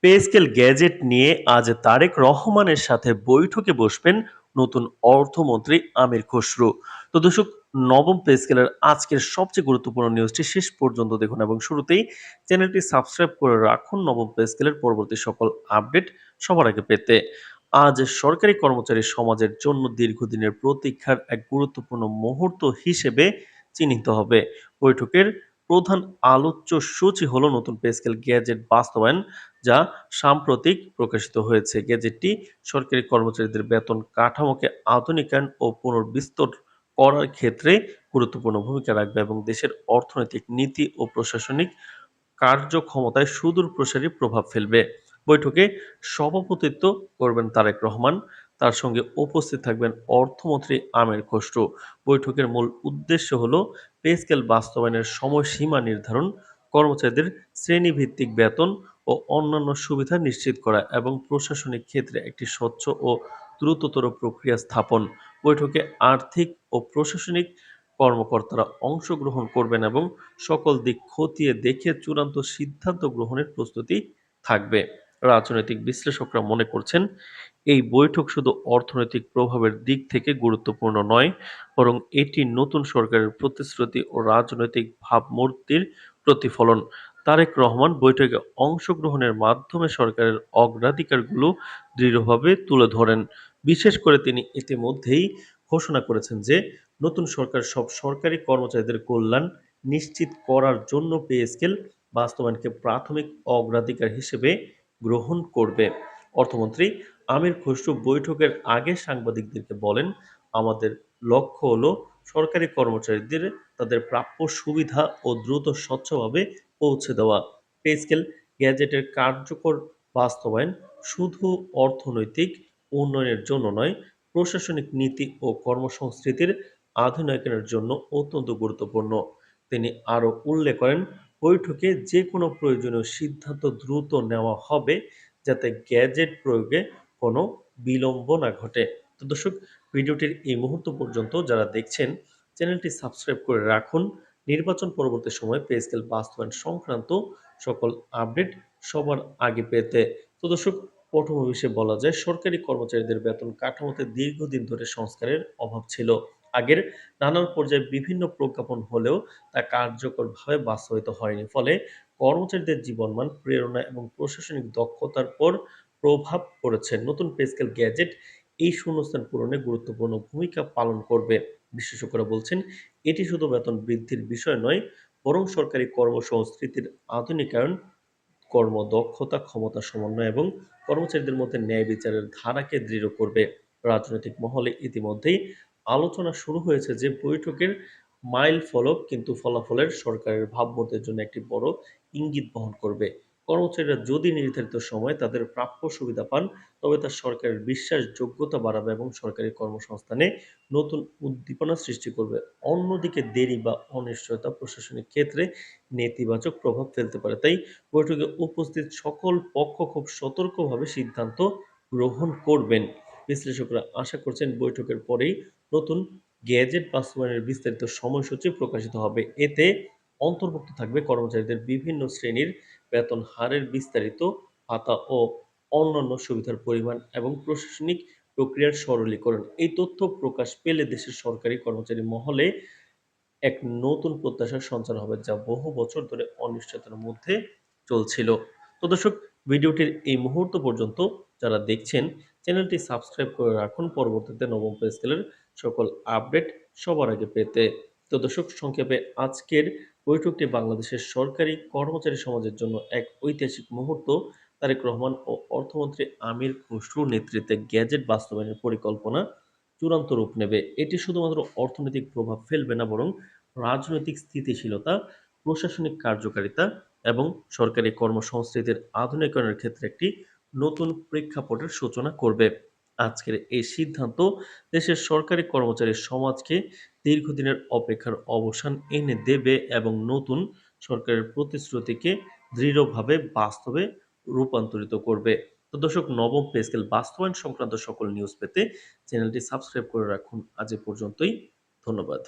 Pay scale gadget নিয়ে আজ তারেক রহমানের সাথে বৈঠকে বসবেন নতুন অর্থমন্ত্রী আমির খসরু। তো দর্শক, নবম পে স্কেলের আজকের সবচেয়ে গুরুত্বপূর্ণ নিউজটি শেষ পর্যন্ত দেখুন এবং শুরুতেই চ্যানেলটি সাবস্ক্রাইব করে রাখুন নবম পে স্কেলের পরবর্তী সকল আপডেট সবার আগে পেতে। আজ সরকারি কর্মচারী সমাজের জন্য দীর্ঘদিনের প্রতীক্ষার এক গুরুত্বপূর্ণ মুহূর্ত হিসেবে চিহ্নিত হবে। বৈঠকের প্রধান আলোচ্য সূচি হলো নতুন পে স্কেল গ্যাজেট বাস্তবায়ন, যা সাম্প্রতিক প্রকাশিত হয়েছে। গেজেটটি সরকারি কর্মচারীদের বেতন কাঠামোকে আধুনিকায়ন ও পুনর্বিস্তর করার ক্ষেত্রে গুরুত্বপূর্ণ ভূমিকা রাখবে এবং দেশের অর্থনৈতিক নীতি ও প্রশাসনিক কার্যক্ষমতায় সুদূরপ্রসারী প্রভাব ফেলবে। বৈঠকে সভাপতিত্ব করবেন তারেক রহমান, তার সঙ্গে উপস্থিত থাকবেন অর্থমন্ত্রী আমির খসরু। বৈঠকের মূল উদ্দেশ্য হলো পে স্কেল বাস্তবায়নের সময়সীমা নির্ধারণ, কর্মচারীদের শ্রেণীভিত্তিক বেতন ও অন্যান্য সুবিধা নিশ্চিত করা এবং প্রশাসনিক ক্ষেত্রে একটি স্বচ্ছ ও দ্রুততর প্রক্রিয়া স্থাপন। বৈঠকে আর্থিক ও প্রশাসনিক কর্মকর্তারা অংশগ্রহণ করবেন এবং সকল দিক খতিয়ে দেখে চূড়ান্ত সিদ্ধান্ত গ্রহণের প্রস্তুতি থাকবে। রাজনৈতিক বিশ্লেষকরা মনে করছেন, এই বৈঠক শুধু অর্থনৈতিক প্রভাবের দিক থেকে গুরুত্বপূর্ণ নয়, বরং এটি নতুন সরকারের প্রতিশ্রুতি ও রাজনৈতিক ভাবমূর্তির প্রতিফলন। তারেক রহমান বৈঠকে অংশগ্রহণের মাধ্যমে সরকারের অগ্রাধিকারগুলো দৃঢ়ভাবে তুলে ধরেন। বিশেষ করে তিনি ইতিমধ্যেই ঘোষণা করেছেন যে নতুন সরকার সব সরকারি কর্মচারীদের কল্যাণ নিশ্চিত করার জন্য পে স্কেল বাস্তবায়নকে প্রাথমিক অগ্রাধিকার হিসেবে গ্রহণ করবে। অর্থমন্ত্রী আমির খসরু বৈঠকের আগে সাংবাদিকদেরকে বলেন, আমাদের লক্ষ্য হলো সরকারি কর্মচারীদের তাদের প্রাপ্য সুবিধা ও দ্রুত স্বচ্ছভাবে পৌঁছে দেওয়া। পে স্কেল গ্যাজেটের কার্যকর বাস্তবায়ন শুধু অর্থনৈতিক উন্নয়নের জন্য নয়, প্রশাসনিক নীতি ও কর্মসংস্কৃতির আধুনিকায়নের জন্য অত্যন্ত গুরুত্বপূর্ণ। তিনি আরও উল্লেখ করেন, বৈঠকে যে কোনো প্রয়োজনীয় সিদ্ধান্ত দ্রুত নেওয়া হবে, যাতে গ্যাজেট প্রয়োগে কোনো বিলম্ব না ঘটে। তো দর্শক, ভিডিওটির এই মুহূর্ত পর্যন্ত যারা দেখছেন, চ্যানেলটি সাবস্ক্রাইব করে রাখুন নির্বাচন পরবর্তী সময়ে পে স্কেল বাস্তবায়ন সংক্রান্ত সকল আপডেট সবার আগে পেতে। তো দর্শক, প্রথম বিষয়ে বলা যায়, সরকারি কর্মচারীদের বেতন কাঠামোতে দীর্ঘদিন ধরে সংস্কারের অভাব ছিল। আগের নানান পর্যায়ে বিভিন্ন প্রজ্ঞাপন হলেও তা কার্যকরভাবে বাস্তবায়িত হয়নি। ফলে কর্মচারীদের জীবনমান, প্রেরণা এবং প্রশাসনিক দক্ষতার পর প্রভাব পড়েছে। নতুন পে স্কেল গ্যাজেট এই শূন্যস্থান পূরণে গুরুত্বপূর্ণ ভূমিকা পালন করবে। বিশেষজ্ঞরা বলছেন, এটি শুধু বেতন বৃদ্ধির বিষয় নয়, বরং সরকারি কর্মসংস্কৃতির আধুনিকায়ন, কর্মদক্ষতা, ক্ষমতা সমন্বয় এবং কর্মচারীদের মধ্যে ন্যায় বিচারের ধারাকে দৃঢ় করবে। রাজনৈতিক মহলে ইতিমধ্যেই আলোচনা শুরু হয়েছে যে বৈঠকের মাইল ফলক কিন্তু ফলাফলের সরকারের ভাবমূর্তির জন্য একটি বড় ইঙ্গিত বহন করবে। কর্মচারীরা যদি নির্ধারিত সময়ে তাদের প্রাপ্য সুবিধা পান, তবে তা সরকারের বিশ্বাসযোগ্যতা বাড়াবে এবং সরকারি কর্মসংস্থানে নতুন উদ্দীপনা সৃষ্টি করবে। অন্যদিকে দেরি বা অনিশ্চয়তা প্রশাসনিক ক্ষেত্রে নেতিবাচক প্রভাব ফেলতে পারে। তাই বৈঠকে উপস্থিত সকল পক্ষ খুব সতর্কভাবে সিদ্ধান্ত গ্রহণ করবেন। বিশ্লেষকরা আশা করছেন, বৈঠকের পরেই নতুন গ্যাজেট বাস্তবায়নের বিস্তারিত সময়সূচি প্রকাশিত হবে। এতে অন্তর্ভুক্ত থাকবে কর্মচারীদের বিভিন্ন শ্রেণীর বেতন হারের বিস্তারিত ভাতা ও অন্যান্য সুবিধার পরিমাণ এবং প্রশাসনিক প্রক্রিয়ার সরলীকরণ। এই তথ্য প্রকাশ পেলে দেশের সরকারি কর্মচারী মহলে এক নতুন প্রত্যাশার সঞ্চার হবে, যা বহু বছর ধরে অনিশ্চয়তার মধ্যে চলছিল। তো দর্শক, ভিডিওটির এই মুহূর্ত পর্যন্ত যারা দেখছেন, চ্যানেলটি সাবস্ক্রাইব করে রাখুন পরবর্তীতে নবম পে স্কেলের সকল আপডেট সবার আগে পেতে। তো দর্শক, সংক্ষেপে আজকের বৈঠকটি বাংলাদেশের সরকারি কর্মচারী সমাজের জন্য এক ঐতিহাসিক মুহূর্ত। তারেক রহমান ও অর্থমন্ত্রী আমির খসরুর নেতৃত্বে গ্যাজেট বাস্তবায়নের পরিকল্পনা চূড়ান্ত রূপ নেবে। এটি শুধুমাত্র অর্থনৈতিক প্রভাব ফেলবে না, বরং রাজনৈতিক স্থিতিশীলতা, প্রশাসনিক কার্যকারিতা এবং সরকারি কর্মসংস্কৃতির আধুনিকায়নের ক্ষেত্রে একটি নতুন প্রেক্ষাপটের সূচনা করবে। আজকের এই সিদ্ধান্ত দেশের সরকারি কর্মচারী সমাজকে দীর্ঘদিনের অপেক্ষার অবসান এনে দেবে এবং নতুন সরকারের প্রতিশ্রুতিকে দৃঢ়ভাবে বাস্তবে রূপান্তরিত করবে। তো দর্শক, নবম পে স্কেল বাস্তবায়ন সংক্রান্ত সকল নিউজ পেতে চ্যানেলটি সাবস্ক্রাইব করে রাখুন। আজ এ পর্যন্তই। ধন্যবাদ।